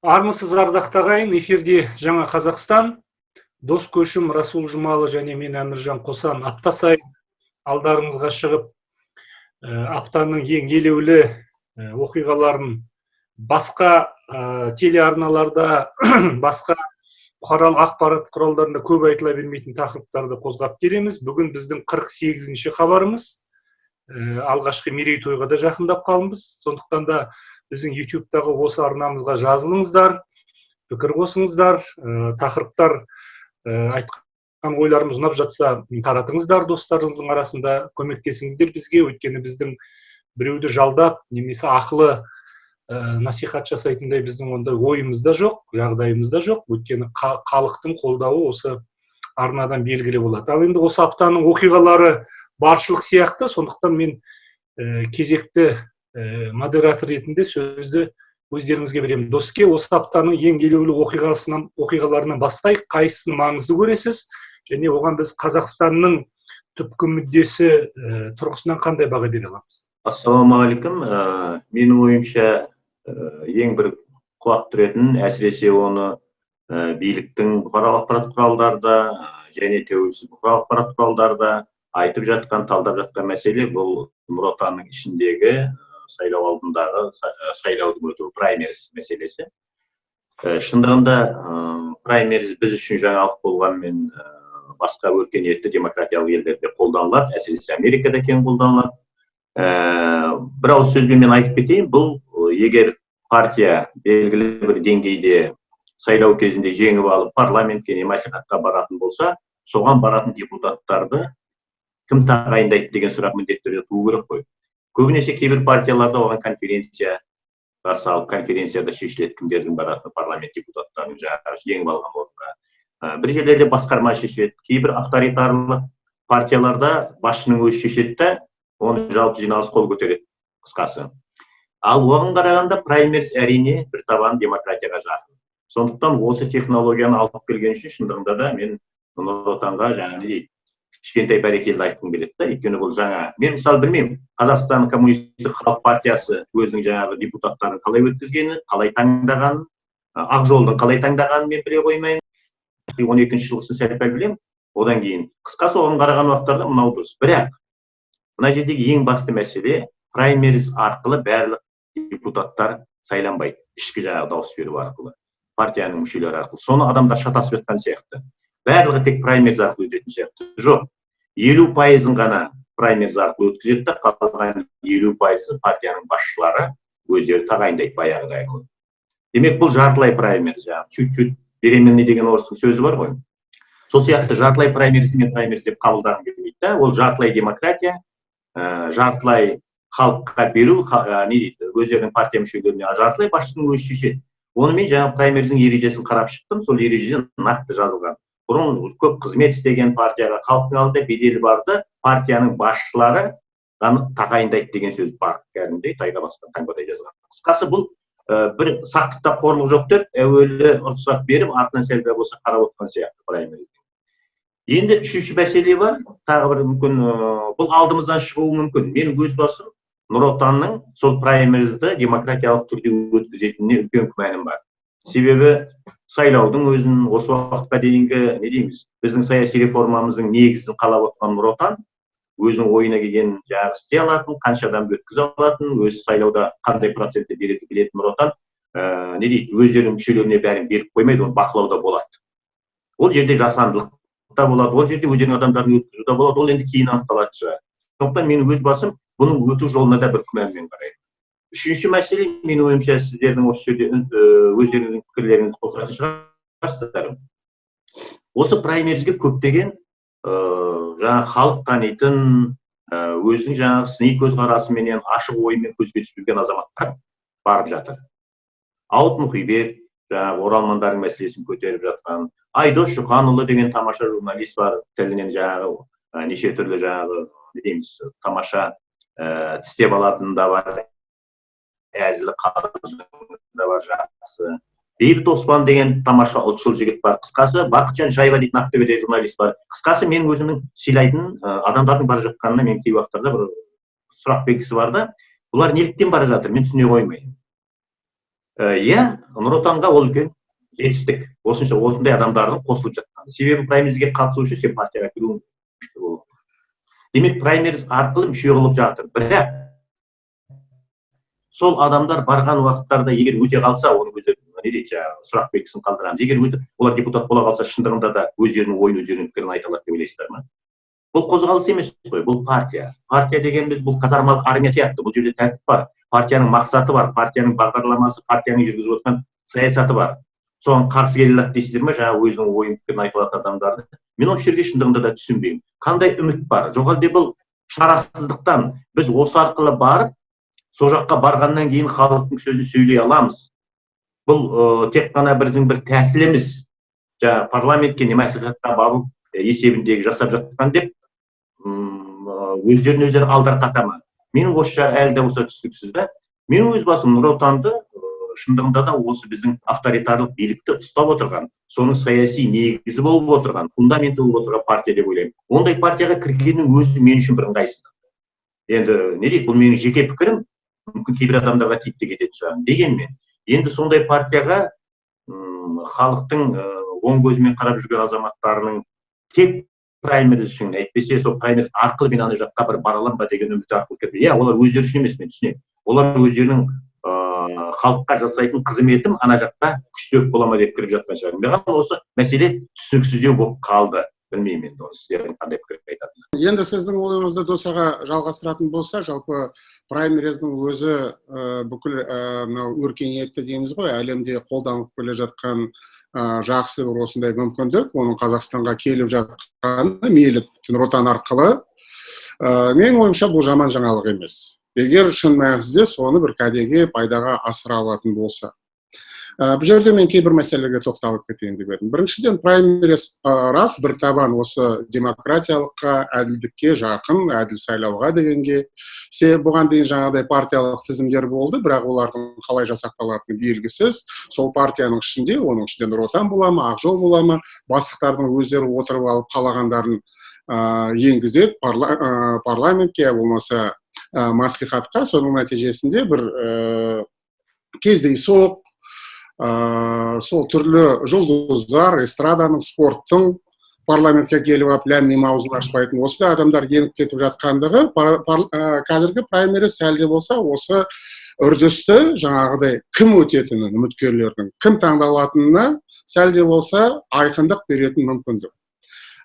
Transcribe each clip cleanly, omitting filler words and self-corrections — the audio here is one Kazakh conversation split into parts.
Армысыз ардақтуу ағайын, эфирде Жаңа Қазақстан, дос көшім Расул Жұмалы және мен Әміржан Қосан апта сайын алдарыңызға шығып, аптаның ең елеулі оқиғаларын басқа телеарналарда, басқа бұқаралық ақпарат құралдарында көп айтыла бермейтін тақырыптарды қозғап келеміз. Бүгін біздің 48-ші хабарымыз. Алғашқы мерейтойға да жақындап қалымыз. Сондықтан да біздің YouTube-тағы осы арнамызға жазылыңыздар, пікір қосыңыздар, тақырыптар айтқан ойларымыз ұнап жатса таратыңыздар достарыңыздың арасында, көмектесіңіздер бізге. Өйткені біздің біреуді жалдап, немесе ақылы насихат жасайтындай біздің ондай ойымыз да жоқ, жағдайымыз да жоқ. Өйткені халықтың қолдауы осы арнадан белгілі болады. Ал енді осы аптаның оқиғалары баршылық сияқты, сондықтан мен кезекті модератор ретінде сөзді өздеріңізге беремін. Доске, осы аптаның ең елеулі оқиғаларынан бастайық. Қайсысын маңызды көресіз? Және оған біз Қазақстанның түпкі мүддесі тұрғысынан қандай баға бере аламыз? Ассалаумағалейкум. Менің ойымша ең бір құлақ түретін, әсіресе оны биліктің бұқаралық ақпарат құралдарда және тәуелсіз бұқаралық ақпарат құралдарда айтып жатқан, талдап жатқан мәселе бұл Нұр Отанның ішіндегі сайлау алдындағы сайлаудың өтуі праймериз мәселесі. Шындығында праймериз біз үшін жаңалық болғанмен басқа өркениетті демократиялық елдерде қолданылады, әсіресе Америкада кең қолданылады. Бір ауыз сөзбен мен айтып кетейін, бұл егер партия белгілі бір деңгейде сайлау кезінде жеңіп алып парламентке не мәслихатқа баратын болса, соған баратын депутаттарды кім тағайындайды деген сұрақ міндетті түрде туы керек қой. Көбінесе кейбір партияларда оған конференция жасалып, конференцияда шешіледі кімдердің баратын парламент депутаттарының жаңағы жеңіп алған орынға. Бір жерлерде басқарма шешеді, кейбір авторитарлық партияларда басшының өзі шешеді де, оны жалпы жиналыс қол көтереді, қысқасы. Ал оған қарағанда праймериз әрине бір табан демократияға жақын. Сондықтан осы технологияны алып келген үшін шындығында да мен Нұр Отанға жаңағы кішкентай бәрекелді айтқым келеді да, өйткені бұл жаңа. Мен мысалы білмеймін, Қазақстан коммунистік халық партиясы өзінің жаңағы депутаттарын қалай өткізгені, қалай таңдағанын, ақ жолдың қалай таңдағанын мен біле қоймаймын. 12-ші жылғысын сәл-пәл білемін. Одан кейін қысқасы оған қараған уақыттарда мынау дұрыс. Бірақ мына жердегі ең басты мәселе праймериз арқылы барлық депутаттар сайланбайды. Ішкі жаңағы дауыс беру арқылы, партияның мүшелері арқылы. Соны адамдар шатасып жатқан сияқты. Барлығы тек праймериз арқылы өтетін сияқты. Жоқ, 50% ғана праймериз арқылы өткізеді де, қалған 50% партияның басшылары өздері тағайындайды баяғыдай. Демек, бұл жартылай праймериз, чуть-чуть беременный деген орыстың сөзі бар ғой. Сол сияқты жартылай праймериз деген праймериз деп қабылдағым келмейді да. Ол жартылай демократия, жартылай халыққа беру, не дейді, өздерінің партия мүшелеріне жартылай басшының өзі шешеді. Оны мен жаңа праймериздің ережесін қарап шықтым, сол ережеден нақты жазылған. Бұрын көп қызмет істеген партияға халықтың алдында беделі барды, партияның басшылары тағайындайды деген сөз бар. Кәдімгідей тайға басқан таңбадай жазған. Қысқасы бұл бір сақтықта қорлық жоқ деп, әуелі рұқсат беріп, артынан сәл болса қарап отқан сияқты праймериз. Енді үшінші мәселе бар, тағы бір мүмкін бұл алдымыздан шығуы мүмкін. Мен өз басым Нұр Отанның сол праймеризді демократиялық түрде өткізетініне үлкен күмәнім бар. Себебі сайлаудың өзін осы уақытқа дейінгі, не дейміз, біздің саяси реформамыздың негізін қалап отқан Нұр Отан өзінің ойына келген жаңағы істей алатын, қанша адам өткізе алатын, өзі сайлауда қандай процентті береді білетін Нұр Отан, не дейді, өздерінің мүшелеріне бәрін беріп қоймайды, оны бақылауда болады. Ол жерде жасандылық та болады, ол жерде өздерінің адамдарын өткізу да болады, ол енді кейін анықталады шығар. Сондықтан мен өз басым бұның өту жолына да бір күмәнмен қараймын. Үшінші мәселе, мен ойымша сіздердің осы жерде өздеріңіздің пікірлеріңізді қосатын шығарсыздар. Осы праймеризге көптеген жаңа халық танитын, өзінің жаңағы сыни көзқарасыменен, ашық оймен көзге түсірген азаматтар барып жатыр. Ауыт Мұхибек, жаңағы оралмандардың мәселесін көтеріп жатқан, Айдос Жұқанұлы деген тамаша журналист бар, тілінен жаңағы неше түрлі жаңағы тамаша тістеп алатын да бар, әзілі қалжыңда бар жақсы. Бейбіт Оспан деген тамаша ұлтшыл жігіт бар. Қысқасы, Бақытжан Жайва дейтін Ақтөбеде журналист бар. Қысқасы, мен өзімнің сыйлайтын адамдардың бара жатқанына мен кей уақыттарда бір сұрақ белгісі бар да, бұлар неліктен бара жатыр, мен түсіне қоймаймын. Иә, Нұр Отанға ол үлкен жетістік. Осындай адамдардың қосылып жатқаны. Себебі праймеризге қатысу үшін сен партияға кіруің күшті болу. Демек, праймериз арқылы мүше болып жатыр. Бірақ сол адамдар барған уақыттарда егер өте қалса, оның өзі не дейді, сұрақ белгісін қалдырамыз. Егер өтіп олар депутат бола қалса, шындығында да өздерінің ойын, өздерінің пікірін айта алады деп ойлайсыздар ма? Бұл қозғалыс емес қой, бұл партия. Партия дегеніміз бұл казармалық армия сияқты. Бұл жерде тәртіп бар. Партияның мақсаты бар, партияның бағдарламасы, партияның жүргізіп отырған саясаты бар. Соған қарсы келе алады дейсіздер ме? Жаңа өзінің ойын пікірін айта алатын адамдарды. Мен осы жерге шындығында да түсінбеймін. Қандай үміт бар? Жоқ әлде бұл шарасыздықтан біз осы арқылы барып, сол жаққа барғаннан кейін халықтың сөзін сөйлей аламыз. Бұл тек қана бірдің бір тәсіл емес. Жаңа парламентке не мәслихатқа бару есебіндегі жасап жатқан деп өздерін өздері алдарқатама. Менің осы әлі де осы түсініксіз да. Менің өз басым Нұр Отанды шындығында да осы біздің авторитарлық билікті ұстап отырған, соның саяси негізі болып отырған, фундаменті болып отырған партия деп ойлаймын. Ондай партияға кіргеннің өзі мен үшін бір ыңғайсыздық. Енді не дейді, бұл менің жеке пікірім, мүмкін кейбір адамдарға тиіп те кететін шығар. Дегенмен, енді сондай партияға халықтың оң көзімен қарап жүрген азаматтарының тек праймериз үшін, әйтпесе сол праймериз арқылы мен ана жаққа бір бара аламын ба деген үміт арқылы кірді. Иә, олар өздері үшін емес, мен түсінемін. Олар өздерінің халыққа жасайтын қызметім ана жақта күштеп бола ма деп кіріп жатқан шығар. Маған осы мәселе түсініксіздеу болып қалды. Білмеймін енді оны сіздердің қандай пікір айтатынын. Енді сіздің ойыңызды досаға жалғастыратын болса, жалпы праймериздің өзі бүкіл өркениетті дейміз ғой, әлемде қолданылып келе жатқан жақсы бір осындай мүмкіндік, оның Қазақстанға келіп жатқаны мейлі Нұр Отан арқылы. Менің ойымша бұл жаман жаңалық емес. Егер шын мәнісінде соны бір кәдеге пайдаға асыра алатын болса. Бұл жерде мен кейбір мәселелерге тоқталып кетейін деп едім. Біріншіден, праймериз рас бір табан осы демократиялыққа, әділдікке жақын, әділ сайлауға дегенге. Бұған дейін жаңағыдай партиялық тізімдер болды, бірақ олардың қалай жасақталатыны белгісіз. Сол партияның ішінде, оның ішінде Нұр Отан бола ма, Ақ Жол бола ма, бастықтардың өздері отырып алып қалағандарын енгізеді парламентке, болмаса маслихатқа. Соның нәтижесінде бір кездейсоқ сол түрлі жұлдыздар, эстраданың, спорттың парламентке келіп алып ләм-мим аузын ашпайтын осындай адамдар еніп кетіп жатқандығы қазіргі праймериз сәлде болса осы үрдісті жаңағыдай кім өтетінін, үміткерлердің кім таңдалатынына сәлде болса айқындық беретін мүмкіндік.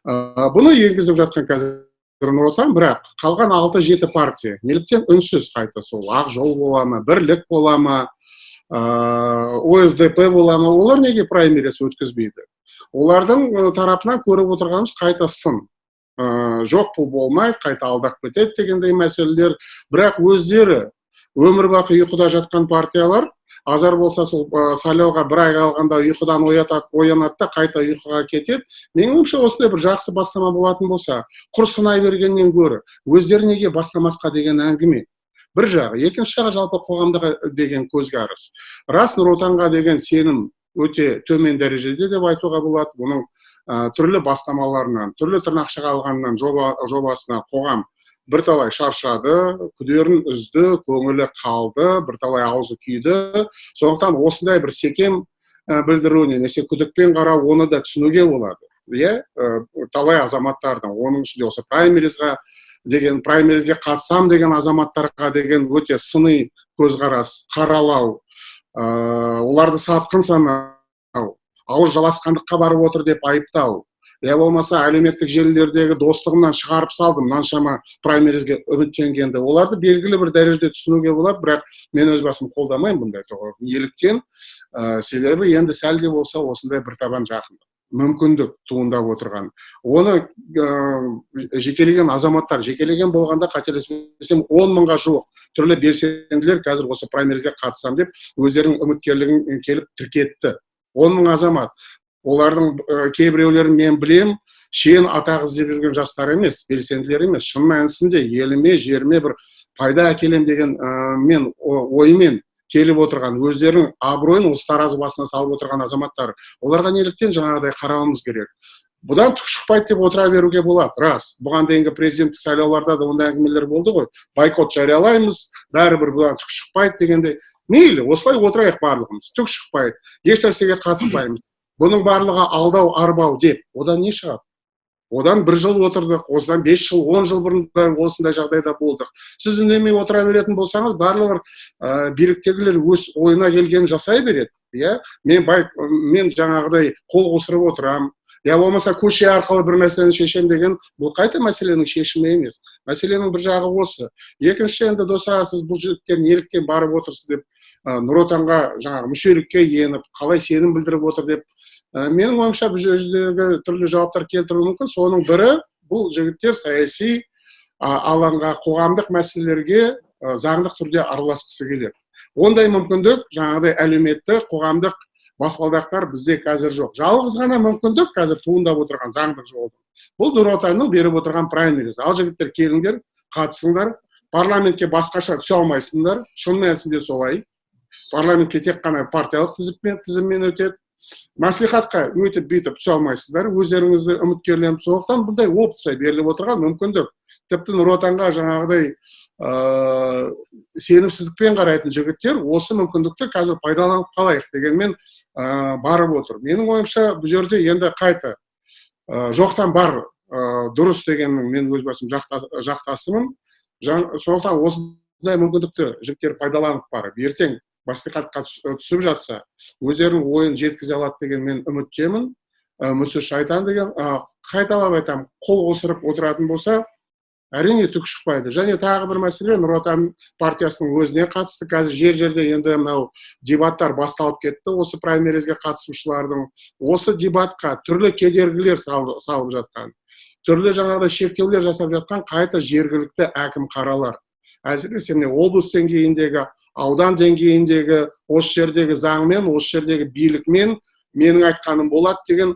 Бұны енгізіп жатқан қазір Нұр Отан, бірақ қалған 6-7 партия неліктен үнсіз қайта сол Ақ Жол бола ма, Бірлік бола ма, ОСДП бола ма, олар неге праймериз өткізбейді? Олардың тарапынан көріп отырғанымыз қайта сын. Жоқ, бұл болмайды, қайта алдап кетеді дегендей мәселелер. Бірақ өздері өмір бақи ұйқыда жатқан партиялар азар болса сол сайлауға бір ай қалғанда ұйқыдан оянады да қайта ұйқыға кетеді. Менің ойымша осындай бір жақсы бастама болатын болса, құр сынай бергеннен гөрі өздері неге бастамасқа деген әңгіме. Бір жағы, екінші жағы жалпы қоғамдағы деген көзқарас. Рас Нұр Отанға деген сенім өте төмен дәрежеде деп айтуға болады. Бұның түрлі бастамаларынан, түрлі тырнақшаға алғаннан жобасына қоғам бірталай шаршады, күдерін үзді, көңілі қалды, бірталай аузы күйді. Сондықтан осындай бір секем білдіру немесе күдікпен қарау, оны да түсінуге болады. Талай азаматтардың, оның ішінде осы праймеризге қатысам деген азаматтарға деген өте сыни көзқарас, қаралау, оларды сатқын санау, ауыз жаласқандыққа барып отыр деп айыптау, я болмаса әлеуметтік желілердегі достығымнан шығарып салдым, мынаншама праймеризге үміттенгенді. Оларды белгілі бір дәрежеде түсінуге болады, бірақ мен өз басым қолдамаймын бұндай тоғыр. Неліктен? Себебі енді сәлде болса осындай бір табан жақындық, мүмкіндік туындап отырған. Оны жекелеген азаматтар, жекелеген болғанда қателеспесем 10 мыңға жуық түрлі белсенділер қазір осы праймеризге қатысам деп өздерінің үміткерлігін келіп тіркетті. 10 мың азамат. Олардың кейбіреулерін мен білем, шен атақ іздеп жүрген жастар емес, белсенділер емес. Шын мәнісінде еліме, жеріме бір пайда әкелем деген мен оймен келіп отырған, өздерінің абыройын осы таразы басына салып отырған азаматтар. Оларға неліктен жаңағыдай қарауымыз керек. Бұдан түк шықпайды деп отыра беруге болады. Рас, бұған дейінгі президенттік сайлауларда да ондай әңгімелер болды ғой. Бойкот жариялаймыз, бәрібір бұдан түк шықпайды дегенде. мейлі осылай отырайық барлығымыз, түк шықпайды, еш нәрсеге қатыспаймыз, бұның барлығы алдау арбау деп, одан не шығады? Одан 1 жыл отырдық, осыдан 5 жыл, 10 жыл бұрын осындай жағдайда болдық. Сіз үндемей отыра беретін болсаңыз, барлығы биліктегілер өз ойына келгенін жасай береді. Мен жаңағыдай қол қусырып отырам, я болмаса көше арқылы бір нәрсені шешем деген, бұл қайта мәселенің шешімі емес. Мәселенің бір жағы осы. Екінші, енді доса, сіз бұл жігіттер неліктен барып отырсыз деп, Нұр Отанға жаңағы мүшелікке еніп, қалай сенім білдіріп отыр деп, менің ойымша бұл жердегі түрлі жауаптар келтіруі мүмкін. Соның бірі, бұл жігіттер саяси алаңға, қоғамдық мәселелерге заңдық түрде араласқысы келеді. Ондай мүмкіндік жаңағыдай әлеуметтік, қоғамдық баспалдақтар бізде қазір жоқ. Жалғыз ғана мүмкіндік қазір туындап отырған заңдық жолда. Бұл Нұр Отанның беріп отырған праймериз. Ал жігіттер, келіңдер, қатысыңдар, парламентке басқаша түсе алмайсыңдар, шын мәнісінде солай. Парламентке тек қана партиялық тізіммен өтеді. Мәслихатқа өтіп бүйтіп түсе алмайсыздар, өздеріңізді үміткерлерін. Сондықтан бұндай опция беріліп отырған мүмкіндік. Тіпті Нұр Отанға жаңағыдай сенімсіздікпен қарайтын жігіттер осы мүмкіндікті қазір пайдаланып қалайық дегенмен барып отыр. Менің ойымша бұл жерде енді қайта жоқтан бар дұрыс дегеннің мен өз басым жақтасымын. Сондықтан осындай мүмкіндікті жігіттер пайдаланып барып, ертең мәслихатқа түсіп жатса, өздерінің ойын жеткізе алады деген мен үміттемін. Үмітсіз шайтан деген, қайталап айтам, қол қусырып отыратын болса, әрине түк шықпайды. Және тағы бір мәселе, Нұр Отан партиясының өзіне қатысты. Қазір жер-жерде енді мынау дебаттар басталып кетті. Осы праймеризге қатысушылардың осы дебатқа түрлі кедергілер салып жатқан, түрлі жаңағыдай шектеулер жасап жатқан қайта жергілікті әкім қаралар. Әсіресе облыс деңгейіндегі, аудан деңгейіндегі, осы жердегі заңмен, осы жердегі билікмен менің айтқаным болады деген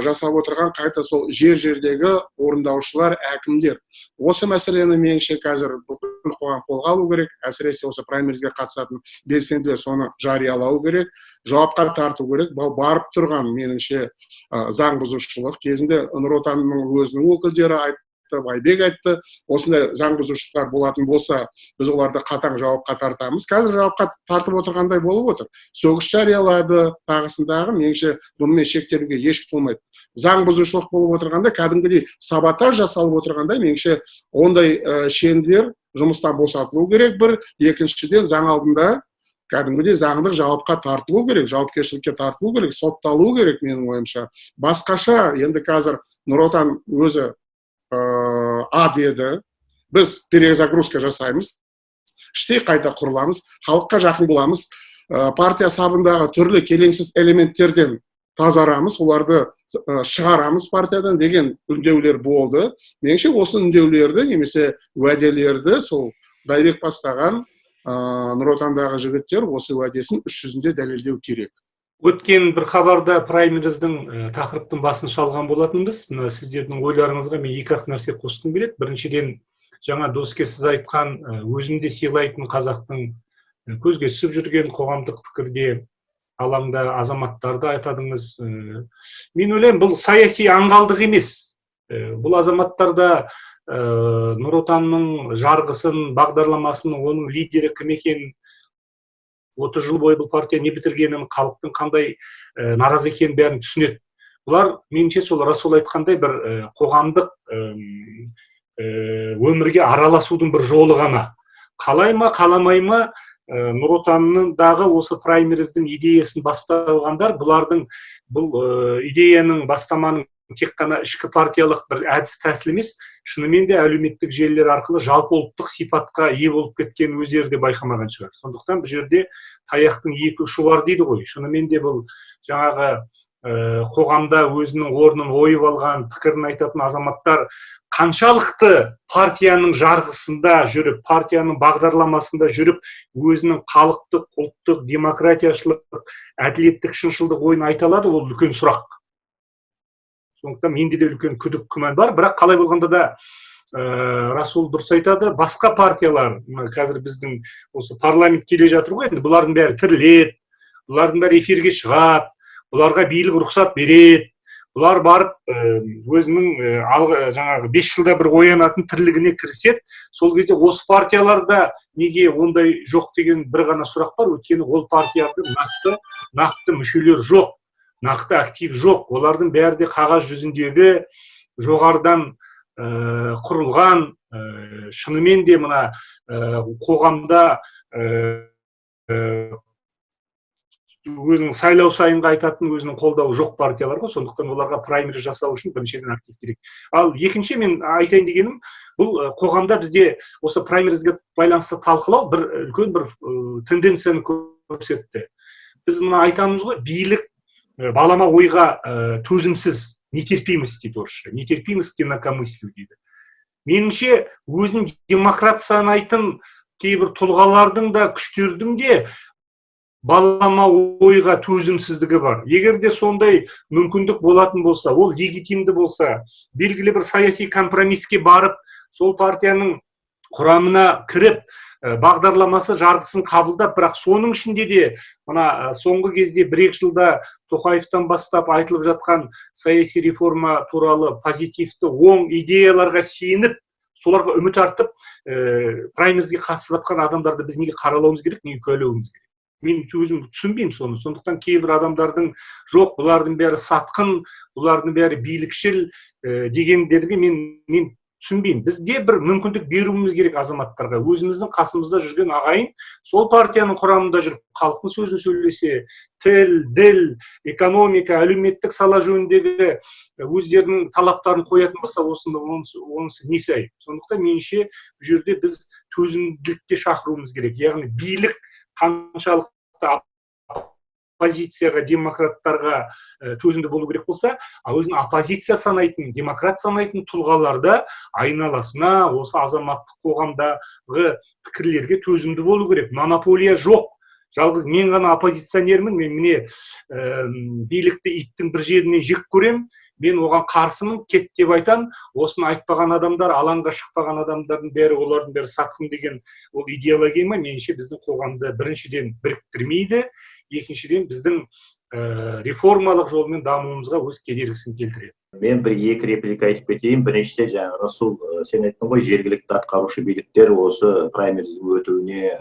жасап отырған қайта сол жер-жердегі орындаушылар, әкімдер. Осы мәселені меніңше қазір бүкіл қоғам қолға алу керек. Әсіресе осы праймеризге қатысатын белсенділер соны жариялау керек, жауапқа тарту керек. Барып тұрған меніңше заң бұзушылық кезінде Нұр Отанның өзінің өкілдері айтты, Байбек айтты, осындай заң бұзушылықтар болатын болса, біз оларды қатаң жауапқа тартамыз. Қазір жауапқа тартып отырғандай болып отыр. Сөгіс жариялады, тағысындағы, меніңше бұнымен шектелуге еш болмайды. Заң бұзушылық болып отырғанда, кәдімгідей саботаж жасалып отырғанда, меніңше ондай шендер жұмыстан босатылу керек бір, екіншіден заң алдында кәдімгідей заңдық жауапқа тартылу керек, жауапкершілікке тартылу керек, сотталу керек менің ойымша. Басқаша енді қазір Нұр Отан өзі деді, біз перезагрузка жасаймыз, іштей қайта құрыламыз, халыққа жақын боламыз, партия сабындағы түрлі келеңсіз элементтерден тазарамыз, оларды шығарамыз партиядан деген үндеулер болды. Меніңше осы үндеулерді, немесе уәделерді сол Байбек бастаған Нұр Отандағы жігіттер осы уәдесін іс жүзінде дәлелдеу керек. Өткен бір хабарда праймериздің тақырыптың басын шалған болатынбыз. Сіздердің ойларыңызға мен екі-ақ нәрсе қосқым келеді. Біріншіден, жаңа доске сіз айтқан, өзімде сыйлайтын қазақтың көзге түсіп жүрген қоғамдық пікірде алаңда азаматтарды айтадыңыз. Мен ойлаймын, бұл саяси аңғалдық емес. Бұл азаматтарда Нұр Отанның жарғысын, бағдарламасын, оның лидері кім екенін, 30 жыл бойы бұл партия не бітіргенін, халықтың қандай наразы екенін бәрін түсінеді. Бұлар меніңше сол Расул айтқандай бір қоғамдық өмірге араласудың бір жолы ғана. Қалай ма, қаламай ма, Нұр Отандағы осы праймериздің идеясын басталғандар, бұлардың бұл идеяның бастаманың тек қана ішкі партиялық бір әдіс тәсіл емес, шынымен де әлеуметтік желілер арқылы жалпы ұлттық сипатқа ие болып кеткен өздері де байқамаған шығар. Сондықтан бұл жерде таяқтың екі ұшы бар дейді ғой. Шынымен де бұл жаңағы қоғамда өзінің орнын ойып алған, пікірін айтатын азаматтар қаншалықты партияның жарғысында жүріп, партияның бағдарламасында жүріп, өзінің халықтық, ұлттық, демократияшылық, әділеттік, шыншылдық ойын айта алады, ол үлкен сұрақ. Сондықтан менде де үлкен күдік, күмән бар. Бірақ қалай болғанда да Расул дұрыс айтады, басқа партиялар, қазір біздің осы парламент келе жатыр ғой, енді бұлардың бәрі тіріледі, бұлардың бәрі эфирге шығады, бұларға билік рұқсат береді, бұлар барып өзінің жаңағы 5 жылда бір оянатын тірлігіне кіріседі. Сол кезде осы партияларда неге ондай жоқ деген бір ғана сұрақ бар. Өйткені ол партияда нақты мүшелер жоқ, нақты актив жоқ. Олардың бәрі де қағаз жүзіндегі жоғарыдан құрылған, шынымен де мына қоғамда өзінің сайлау сайынға айтатын өзінің қолдауы жоқ партиялар ғой. Сондықтан оларға праймериз жасау үшін біріншіден актив керек. Ал екінші мен айтайын дегенім, бұл қоғамда бізде осы праймеризге байланысты талқылау бір үлкен бір тенденцияны көрсетті. Біз мына айтамыз ғой, билік балама ойға төзімсіз, нетерпимость дейді орысша, нетерпимость к инакомыслию дейді. Меніңше өзін демократ санайтын кейбір тұлғалардың да, күштердің де балама ойға төзімсіздігі бар. Егер де сондай мүмкіндік болатын болса, ол легитимді болса, белгілі бір саяси компромиске барып, сол партияның құрамына кіріп, бағдарламасы жарғысын қабылдап, бірақ соның ішінде де мына соңғы кезде 1-2 жылда Тоқаевтан бастап айтылып жатқан саяси реформа туралы позитивті оң идеяларға сеніп, соларға үміт артып, праймеризге қатысып жатқан адамдарды біз неге қаралауымыз керек, неге куәлауымыз керек? Мен өзім түсінбеймін соны. Сондықтан кейбір адамдардың жоқ, бұлардың бәрі сатқын, бұлардың бәрі билікшіл дегендерге мен түсінбеймін. Бізде бір мүмкіндік беруіміз керек азаматтарға. Өзіміздің қасымызда жүрген ағайын сол партияның құрамында жүріп, халықтың сөзін сөйлесе, тіл, діл, экономика, әлеуметтік сала жөніндегі өздерінің талаптарын қоятын болса, онысы несі айып. Сондықтан меніңше бұл жерде біз төзімділікке шақыруымыз керек. Яғни билік қаншалықты оппозицияға, демократтарға төзімді болу керек болса, өзін оппозиция санайтын, демократ санайтын тұлғаларда айналасына осы азаматтық қоғамдағы пікірлерге төзімді болу керек. Монополия жоқ. Жалғыз мен ғана оппозиционермін, мен міне билікті иттің бір жерінен жек көрем, мен оған қарсымын, кет деп айтам. Осыны айтпаған адамдар, алаңға шықпаған адамдардың бәрі, олардың бәрі сатқын деген ол идеология ма, меніңше біздің қоғамды біріншіден біріктірмейді, екіншіден біздің реформалық жолмен дамуымызға өз кедергісін келтіреді. Мен бір-екі реплика айтып кетейін. Біріншіде жаңағы Расул, сен айттың ғой, жергілікті атқарушы биліктер осы праймериздің өтуіне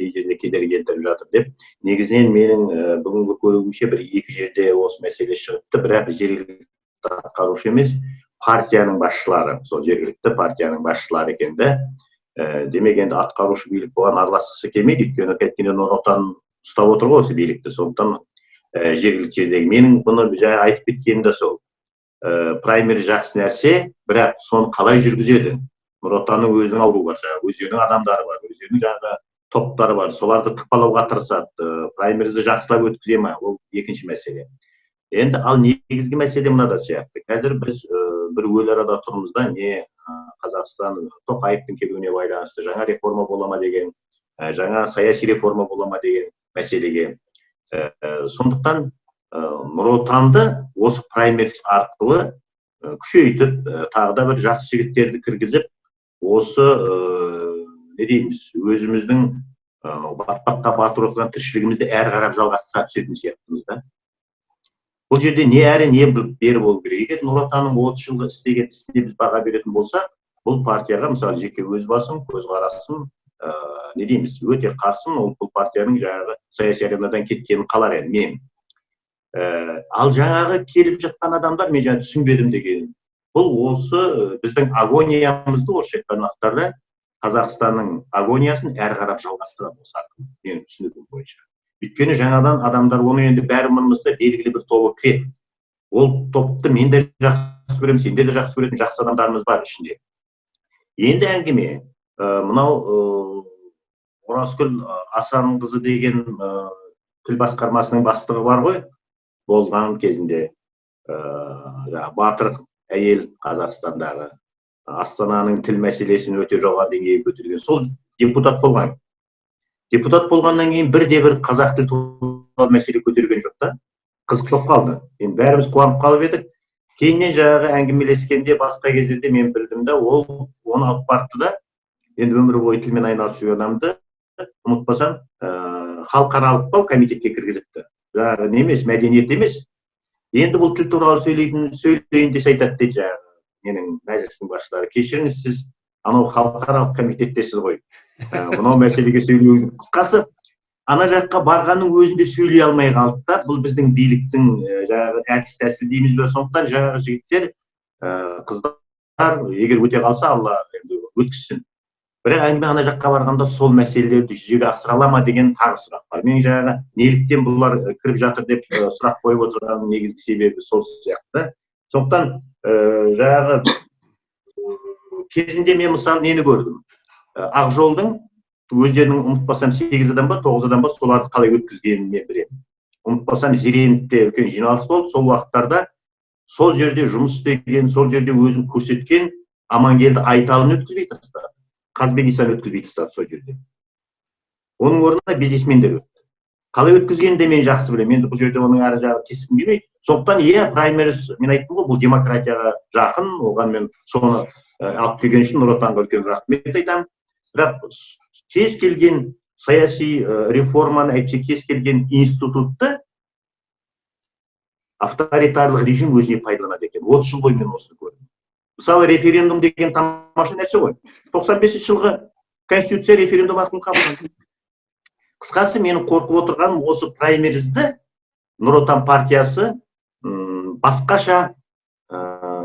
кей жерде кедергі келтіріп жатыр деп. Негізінен менің бүгінгі көруімше бір-екі жерде осы мәселе шығыпты, бірақ жергілікті атқарушы емес, партияның басшылары, сол жергілікті партияның басшылары екен де. Демек енді атқарушы билік болған араласқысы келмейді, өйткені қайткенде Нұр Отан ұстап отыр ғой осы билікті. Сондықтан жергілікті жердегі менің бұны жаңа айтып кеткенім де сол. Праймериз жақсы нәрсе, бірақ соны қалай жүргізеді? Нұр Отанның өзінің ауруы бар, өздерінің адамдары бар, өздерінің жаңағы топтары бар, соларды тықпалауға тырысады. Праймеризді жақсылап өткізе ме? Ол екінші мәселе. Енді ал негізгі мәселе мынада сияқты. Қазір біз бір өл арада тұрмыз да, не Қазақстан Тоқаевтың келуіне байланысты жаңа реформа бола ма деген, жаңа саяси реформа бола ма деген мәселеге. Сондықтан Нұр Отанды осы праймериз арқылы күшейтіп, тағы да бір жақсы жігіттерді кіргізіп, осы не дейміз, өзіміздің батпаққа батырып отырған тіршілігімізді әрі қарап жалғастыра түсетін сияқтымыз да. Бұл жерде не әрі не бері болу керек. Егер Нұр Отанның 30 жылғы істеген ісіне біз баға беретін болсақ, бұл партияға мысалы жеке өз басым, көзқарасым, не дейміз, өте қарсым, бұл партияның жаңағы саяси аренадан кеткенін қалар едім мен. Ал жаңағы келіп жатқан адамдар мен жаңа түсінбедім деген. Бұл осы біздің агониямызды осы айтқан уақыттарда Қазақстанның агониясын әрі қарап жалғастырады осы арқылы, менің түсінігім бойынша. Өйткені жаңадан адамдар оны енді бәрі мұрнымызда белгілі бір тобы кіреді. Ол топты мен де жақсы көремін, сен де жақсы көретін жақсы адамдарымыз бар ішінде. Енді әңгіме, мынау Оразкүл Асанқызы деген тіл басқармасының бастығы бар ғой, болған кезінде батыр әйел Қазақстандағы Астананың тіл мәселесін өте жоғары деңгейге көтерген. Сол депутат болған. Депутат болғаннан кейін бірде-бір қазақ тіл туралы мәселе көтерген жоқ та. Қызық болып қалды. Енді бәріміз қуанып қалып едік. Кейіннен жаңағы әңгімелескенде басқа кездерде мен білдім да, ол оны алып барды да, енді өмір бойы тілмен айналысып жүрген адамды ұмытпасам, халықаралық комитетке кіргізіпті. Жаңағы не емес, мәдениет емес, Енді бұл тіл туралы сөйлейін десе айтады дейді жаңағы менің мәжілістің басшылары. Кешіріңіз, сіз анау халықаралық комитеттесіз ғой. Мынау мәселеге сөйлеу. Қысқасы, ана жаққа барғанның өзінде сөйлей алмай қалды да. Бұл біздің биліктің жаңағы әдіс тәсіл дейміз бе. Сондықтан жаңағы жігіттер, қыздар, егер өте қалса, Алла өткізсін. Бірақ әңгіме ана жаққа барғанда сол мәселелерді жүзеге асыра ала ма деген тағы сұрақ бар. Мен жаңағы неліктен бұлар кіріп жатыр деп сұрақ қойып отырғанның негізгі себебі сол сияқты. Сондықтан жаңағы кезінде мен мысалы нені көрдім. Ақжолдың өздерінің ұмытпасам 8 адам ба 9 адам ба соларды қалай өткізгенін мен білемін. Ұмытпасам Зиренітте үлкен жиналыс болды. Сол уақыттарда сол жерде жұмыс істеген, сол жерде өзін көрсеткен Амангелді Айталын өткізбей тастады. Қазбек Исаны өткізбей тастады сол жерде. Оның орнына бизнесмендер өтті. Қалай өткізгенін де мен жақсы білемін. Енді бұл жерде оның ары жағы кескім келмейді. Сондықтан праймериз, мен айттым ғой, бұл демократияға жақын. Оған мен соны алып келген үшін Нұр Отанға үлкен рахмет айтамын. Бірақ кез келген саяси реформаны, әйтпесе кез келген институтты авторитарлық режим өзіне пайдаланады екен. 30 жыл бойы мен осыны көрдім. Мысалы, референдум деген тамаша нәрсе ғой. 95 жылғы конституция референдум арқылы қабылданды. Қысқасы, менің қорқып отырғаным осы праймеризді Нұр Отан партиясы басқаша,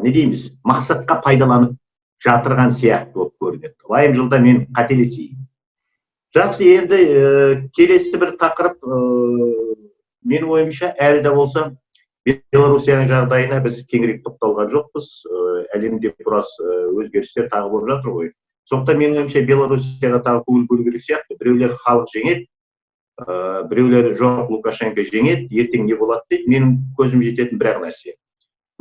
не дейміз, мақсатқа пайдаланып жатырған сияқты болып көрінеді. Лайым жылда мен қателесейін. Жақсы, енді келесі бір тақырып, менің ойымша әлі де болса Белорусияның жағдайына біз кеңірек тоқталған жоқпыз. Әлемде біраз өзгерістер тағы болып жатыр ғой. Сондықтан менің ойымша Белорусияға тағы көңіл бөлу керек сияқты. Біреулер халық жеңеді, біреулер жоқ, Лукашенко жеңеді, ертең не болады дейді. Менің көзім жететін бір нәрсе.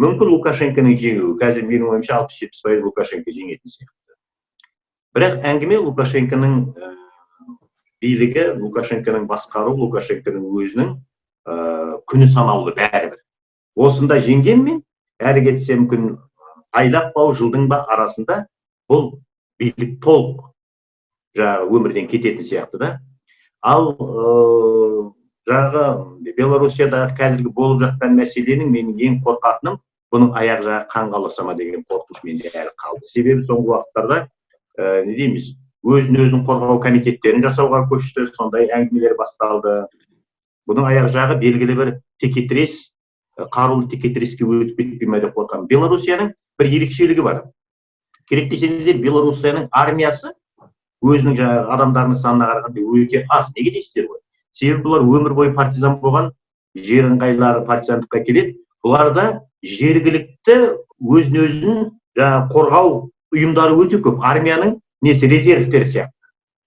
Мүмкін Лукашенконың жеңуі, қазір менің ойымша 60-70% Лукашенко жеңетін сияқты. Бірақ әңгіме Лукашенконың билігі, Лукашенконың басқару, Лукашенконың өзінің күні санаулы бәрібір. Осында жеңгенмен, әрі кетсе мүмкін айлап бау жылдың ба арасында бұл билік толық өмірден кететін сияқты да. Ал Белорусиядағы қазіргі болып жатқан мәселенің менің ең қорқатыным бұның аяқ жағы қанға ұласа ма деген қорқыныш менде әлі қалды. Себебі соңғы уақыттарда не дейміз, өзін қорғау комитеттерін жасауға көшті, сондай әңгімелер басталды. Бұның аяқ жағы белгілі бір текетірес, қарулы текетіреске өтіп кетпей ме деп қорқамын. Белорусияның бір ерекшелігі бар. Керек десеңіздер, Белорусияның армиясы өзінің адамдарының санына қарағанда өте аз. Неге дейсіздер ғой? Себебі бұлар өмір бойы партизан болған, жер ыңғайлары партизандыққа келеді. Бұларда жергілікті өзін қорғау ұйымдары өте көп. Армияның резервтері сияқты.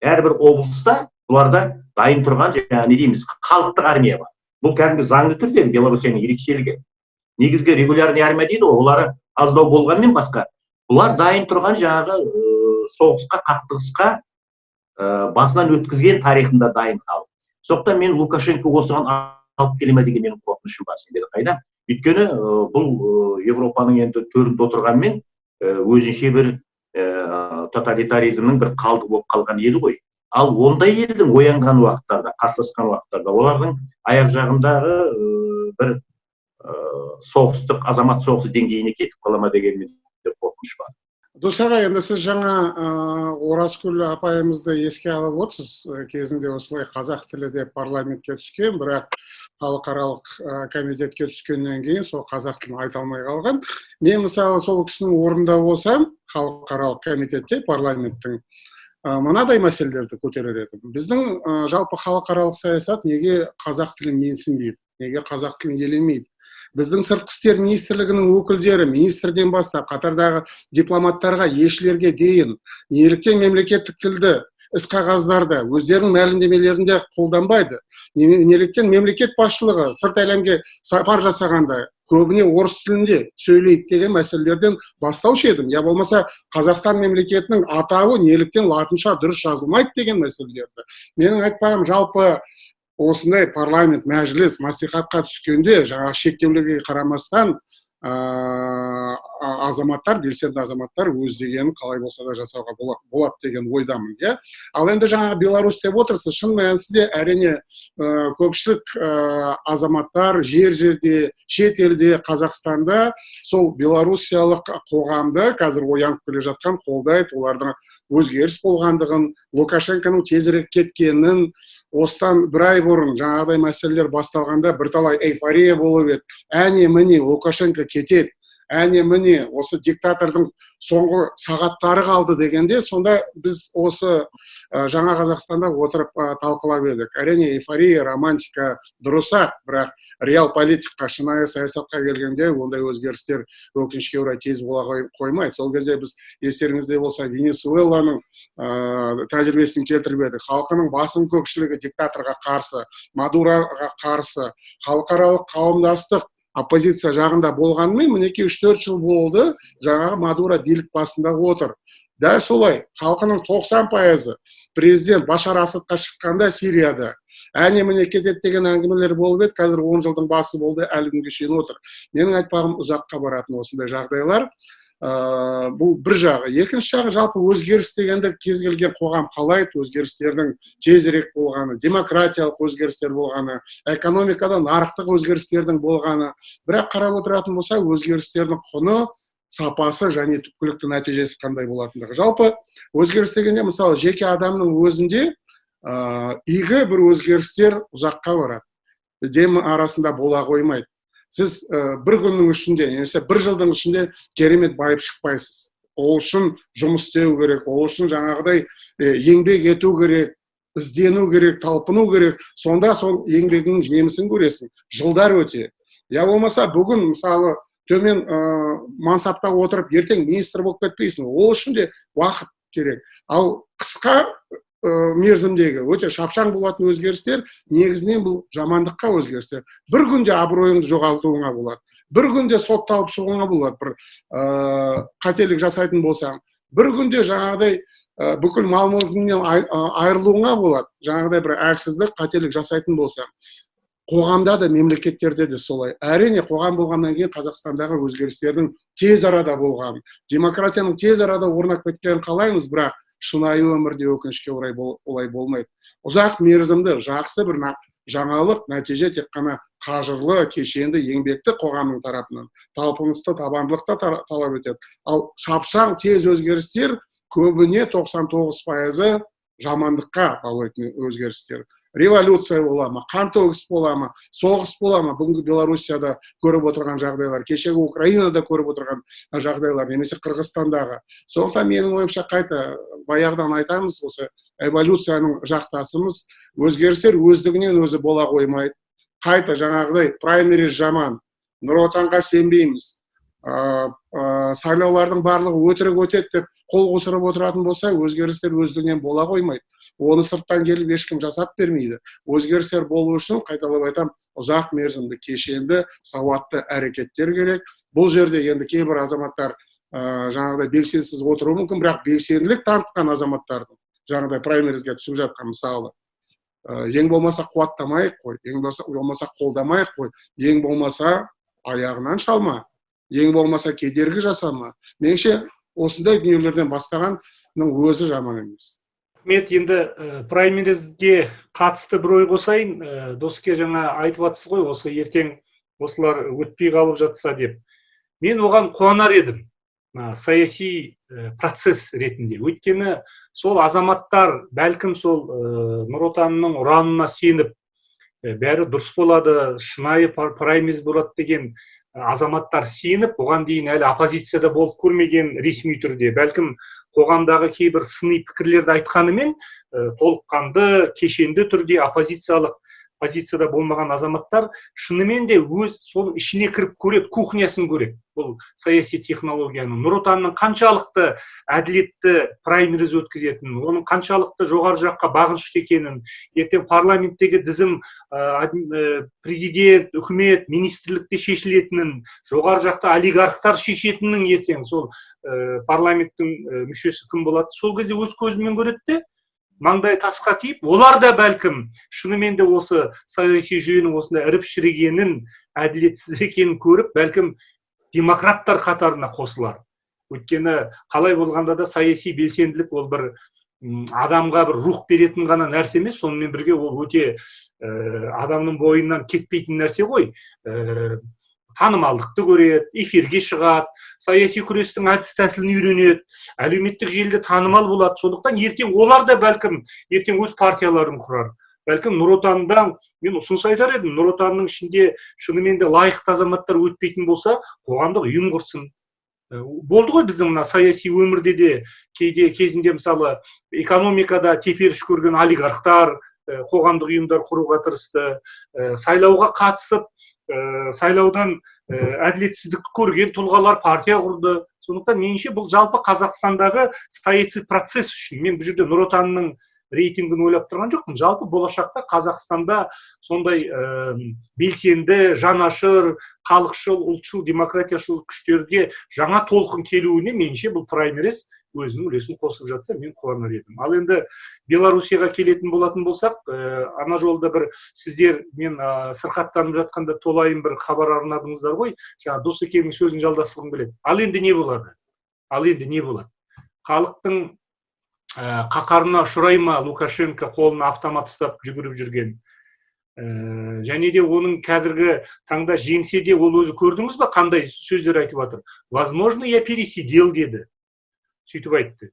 Әрбір облыста бұларда дайын тұрған не дейміз, халықтық армия бар. Бұл кәдімгі заңды түрде Белорусияның ерекшелігі. Негізгі регулярный армия дейді, олары аздау болғанмен басқа. Бұлар дайын тұрған соғысқа, қақтығысқа басынан өткізген тарихында дайын халық. Сондықтан мен Лукашенко осыған алып келе ме деген менің қорқынышым бар. Сендер қайда? Өйткені бұл Европаның енді төрінде отырғанмен өзінше бір тоталитаризмнің бір қалды болып қалған еді ғой. Ал ондай елдің оянған уақыттарда, қарсыласқан уақыттарда, олардың аяқ жағындағы бір соғыстық, азамат соғысы деңгейіне кетіп қала ма деген менде қорқыныш бар. Досаға, енді сіз жаңа Оразкүл апайымызды еске алып отырсыз. Кезінде осылай қазақ тілі деп парламентке түскен, бірақ халықаралық комитетке түскеннен кейін сол қазақ тілін айта алмай қалған. Мен мысалы сол кісінің орнында болсам, халықаралық комитетте, парламенттің мынадай мәселелерді көтерер едім. Біздің жалпы халықаралық саясат неге қазақ тілін менсінбейді, неге қазақ тілін елемейді? Біздің сыртқы істер министрлігінің өкілдері, министрден бастап, қатардағы дипломаттарға, елшілерге дейін, неліктен мемлекеттік тілді іс-қағаздарды өздерінің мәлімдемелерінде қолданбайды? Неліктен мемлекет басшылығы сырт әлемге сапар жасағанда көбіне орыс тілінде сөйлейді деген мәселелерден бастаушы едім. Я болмаса Қазақстан мемлекетінің атауы неліктен латынша дұрыс жазылмайды деген мәселелерді. Менің айтпағым, жалпы осындай парламент, мәжіліс, мәслихатқа түскенде жаңағы шектеулерге қарамастан азаматтар, белсенді азаматтар өз дегенін қалай болса да жасауға болады деген ойдамын, иә. Ал енді жаңа Беларусь деп отырсыз, шын мәнісінде әрине көпшілік азаматтар жерде, шет елде, Қазақстанда сол белоруссиялық қоғамды қазір оянып келе жатқан қолдайды, олардың өзгеріс болғандығын, Лукашенконың тезірек кеткенін, осыдан бір ай бұрын жаңағыдай мәселелер басталғанда бірталай эйфория болып еді. Әне міне Лукашенко кетеді, әне міне осы диктатордың соңғы сағаттары қалды дегенде, сонда біз осы жаңа Қазақстанда отырып талқылап едік. Әрине эйфория, романтика дұрыс-ақ, бірақ реал политикаға, шынайы саясатқа келгенде ондай өзгерістер өкінішке орай тез бола қоймайды. Сол кезде біз, естеріңізде болса, Венесуэланың тәжірибесін келтіріп едік. Халқының басым көпшілігі диктаторға қарсы, Мадуроға қарсы, халықаралық қауымдастық оппозиция жағында болғанымен, мінекей 3-4 жыл болды, жаңағы Мадуро билік басында отыр. Дәл солай, халқының 90% президент Башар Асадқа шыққанда Сирияда әне міне кетеді деген әңгімелер болып еді, қазір 10 жылдың басы болды, әлі күнге шейін отыр. Менің айтпағым ұзаққа баратын осындай жағдайлар. Бұл бір жағы. Екінші жағы, жалпы өзгеріс дегенде кез келген қоғам қалайды, өзгерістердің тезірек болғаны, демократиялық өзгерістер болғаны, экономикада нарықтық өзгерістердің болғаны. Бірақ қарап отыратын болса, өзгерістердің құны, сапасы және түпкілікті нәтижесі қандай болатындығы. Жалпы өзгеріс дегенде, мысалы, жеке адамның өзінде игі бір өзгерістер ұзаққа барады. Дем арасында бола қоймайды. Сіз бір күннің ішінде, немесе бір жылдың ішінде керемет байып шықпайсыз. Ол үшін жұмыс істеу керек, ол үшін жаңағыдай еңбек ету керек, іздену керек, талпыну керек. Сонда сол еңбегінің жемісін көресің. Жылдар өте. Я болмаса бүгін, мысалы, төмен мансапта отырып, ертең министр болып кетпейсің. Ол үшін де уақыт керек. Ал қысқа мерзімдегі өте шапшаң болатын өзгерістер негізінен бұл жамандыққа өзгерістер. Бір күнде абыройыңды жоғалтуыңа болады. Бір күнде сотталып шығуыңа болады, бір қателік жасайтын болсаң. Бір күнде жаңағыдай бүкіл мал-мүлкіңнен айырылуыңа болады. Жаңағыдай бір әлсіздік, қателік жасайтын болсаң. Қоғамда да, мемлекеттерде де солай. Әрине, қоғам болғаннан кейін Қазақстандағы өзгерістердің тез арада болған, демократияның тез арада орнап кеткенін қалаймыз, бірақ шынайы өмірде өкінішке орай олай болмайды. Ұзақ мерзімді жақсы бір жаңалық, нәтиже тек қана қажырлы, кешенді, еңбекті қоғамның тарапынан, талпынысты, табандылықты талап етеді. Ал шапшаң тез өзгерістер көбіне 99% жамандыққа алатын өзгерістер. Революция бола ма, қантөгіс бола ма, соғыс бола ма, бүгінгі Белоруссияда көріп отырған жағдайлар, кешегі Украинада көріп отырған жағдайлар, немесе Қырғызстандағы. Сондықтан менің ойымша қайта баяғыдан айтамыз, осы эволюцияның жақтасымыз, өзгерістер өздігінен өзі бола қоймайды. Қайта жаңағыдай праймериз жаман, Нұр Отанға сенбейміз, сайлаулардың барлығы өтірік өтеді деп қол қусырып отыратын болса, өзгерістер өздігінен бола қоймайды. Оны сырттан келіп ешкім жасап бермейді. Өзгерістер болу үшін, қайталап айтам, ұзақ мерзімді, кешенді, сауатты әрекеттер керек. Бұл жерде енді кейбір азаматтар жаңағыдай белсенсіз отыруы мүмкін, бірақ белсенділік танытқан азаматтардың, жаңағыдай праймеризге түсіп жатқан мысалы, ең болмаса қуаттамайық қой, ең болмаса қолдамайық қой, ең болмаса аяғынан шалма, ең болмаса кедергі жасама. Меніңше осындай дүниелерден бастағанның өзі жаман емес. Рахмет. Енді праймеризге қатысты бір ой қосайын. Доске жаңа айтып жатсыз ғой, осы ертең осылар өтпей қалып жатса деп. Мен оған қуанар едім, саяси процесс ретінде. Өйткені сол азаматтар бәлкім сол Нұр Отанның ұранына сеніп, бәрі дұрыс болады, шынайы праймериз болады деген азаматтар сеніп, оған дейін әлі оппозицияда болып көрмеген ресми түрде, бәлкім қоғамдағы кейбір сыни пікірлерді айтқанымен, толыққанды, кешенді түрде оппозициялық позицияда болмаған азаматтар шынымен де өз сол ішіне кіріп көреді, кухнясын көреді. Бұл саяси технологияның, Нұр Отанның қаншалықты әділетті праймериз өткізетінін, оның қаншалықты жоғары жаққа бағынышты екенін, ертең парламенттегі тізім президент, үкімет, министрлікте шешілетінін, жоғары жақта олигархтар шешетінін ертең сол парламенттің мүшесі кім болады, сол кезде өз көзімен көреді де, маңдай тасқа тиіп, олар да бәлкім шынымен де осы саяси жүйенің осында іріп шірігенін, әділетсіз екенін көріп, бәлкім демократтар қатарына қосылар. Өйткені қалай болғанда да саяси белсенділік ол бір адамға бір рух беретін ғана нәрсе емес, сонымен бірге ол өте адамның бойынан кетпейтін нәрсе ғой. Танымалдықты көреді, эфирге шығады, саяси күрестің әдіс тәсілін үйренеді, әлеуметтік желіде танымал болады. Сондықтан ертең олар да бәлкім ертең өз партияларын құрар. Бәлкім Нұр Отандан мен ұсыныс айтар едім, Нұр Отанның ішінде шынымен де лайықты азаматтар өтпейтін болса, қоғамдық ұйым құрсын. Болды ғой біздің мына саяси өмірде де кейде кезінде мысалы экономикада теперіш көрген олигархтар қоғамдық ұйымдар құруға тырысты, сайлауға қатысып сайлаудан әділетсіздік көрген тұлғалар партия құрды. Сондықтан меніңше бұл жалпы Қазақстандағы саяси процесс үшін. Мен бұл жерде Нұр Отанның рейтингін ойлап тұрған жоқпын. Жалпы болашақта Қазақстанда сондай белсенді, жанашыр, халықшыл, ұлтшыл, демократияшыл күштерге жаңа толқын келуіне меніңше бұл праймериз өзінің үлесін қосып жатса, мен қуанар едім. Ал енді Белоруссияға келетін болатын болсақ, ана жолда бір сіздер мен сырқаттанып жатқанда толайым бір хабар арнадыңыздар ғой, жаңа Досекеңнің сөзін жалғастырғым келеді. Ал енді не болады? Халықтың қақарына ұшырай ма Лукашенко қолына автомат ұстап жүгіріп жүрген? Және де оның қазіргі таңда жеңсе де ол өзі көрдіңіз ба қандай сөздер айтып жатыр? Возможно, я пересидел деді. Сөйтіп айтты.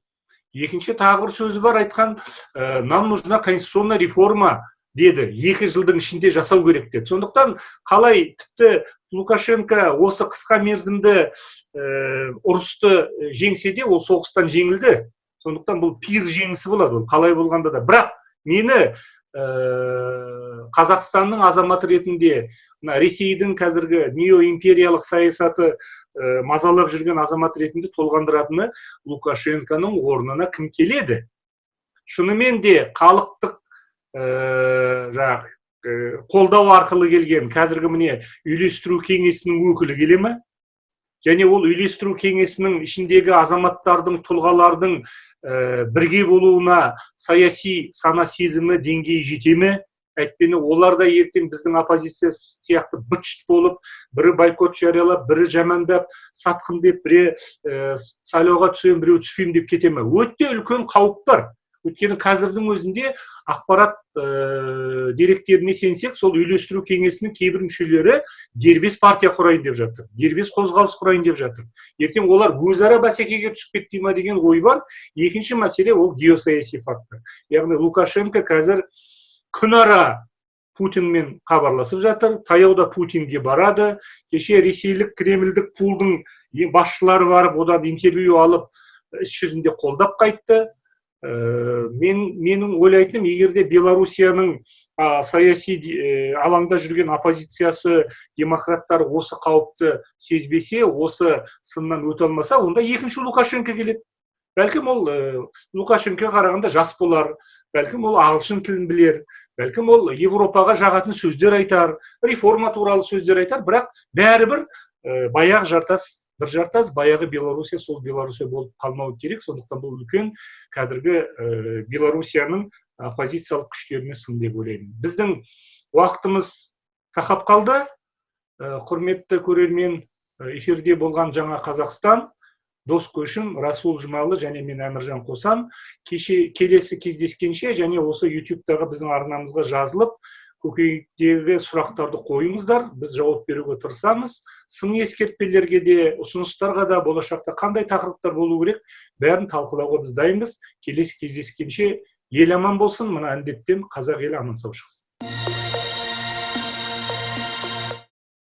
Екінші тағы бір сөзі бар, айтқан, нам нужна конституционная реформа деді. 2 жылдың ішінде жасау керек деді. Сондықтан қалай тіпті Лукашенко осы қысқа мерзімді ұрысты жеңсе де ол соғыстан жеңілді. Сондықтан бұл пир жеңісі болады, ол қалай болғанда да. Бірақ мені Қазақстанның азаматы ретінде Ресейдің қазіргі неоимпериялық саясаты мазалап жүрген азамат ретінде толғандыратыны Лукашенконың орнына кім келеді? Шынымен де халықтық қолдау арқылы келген қазіргі міне үйлестіру кеңесінің өкілі келе ме? Және ол үйлестіру кеңесінің ішіндегі азаматтардың, тұлғалардың бірге болуына саяси сана сезімі деңгейі жете ме? Әйтпені олар да ертең біздің оппозиция сияқты быт-шыт болып, бірі бойкот жариялап, бірі жамандап, сатқын деп, бірі сайлауға түсем, біреу түспейм деп кете ме? Өте үлкен қауіп бар. Өйткені қазірдің өзінде ақпарат деректеріне сенсек, сол үйлестіру кеңесінің кейбір мүшелері дербес партия құрайын деп жатыр, дербес қозғалыс құрайын деп жатыр. Ертең олар өзара бәсекеге түсіп кетпей ме деген ой бар. Екінші мәселе ол геосаяси фактор. Яғни Лукашенко қазір күнара Путинмен хабарласып жатыр, таяуда Путинге барады. Кеше ресейлік Кремльдік пулдың басшылары барып, одан интервью алып, іс жүзінде қолдап қайтты. Менің ойлайтыным, егерде Белоруссияның саяси алаңда жүрген оппозициясы, демократтар осы қауіпті сезбесе, осы сыннан өте алмаса, онда екінші Лукашенко келеді. Бәлкім ол Лукашенко қарағанда жас болар, бәлкім ол ағылшын тілін білер, бәлкім ол Европаға жағатын сөздер айтар, реформа туралы сөздер айтар, бірақ бәрібір баяғы жартас баяғы Белоруссия сол Белоруссия болып қалмауы керек. Сондықтан бұл үлкен қазіргі Белоруссияның оппозициялық күштеріне сын деп ойлаймын. Біздің уақытымыз тақап қалды. Құрметті көрермен, эфирде болған жаңа Қазақстан, Дос Көшім, Расул Жұмалы және мен Әміржан Қосан. Келесі кездескенше және осы YouTube-тағы біздің арнамызға жазылып, көкейдегі сұрақтарды қойыңыздар, біз жауап беруге тырысамыз. Сын ескертпелерге де, ұсыныстарға да болашақта қандай тақырыптар болу керек, бәрін талқылауға біз дайынбыз. Келесі кездескенше ел аман болсын, мына індеттен қазақ елі аман сау шықсын.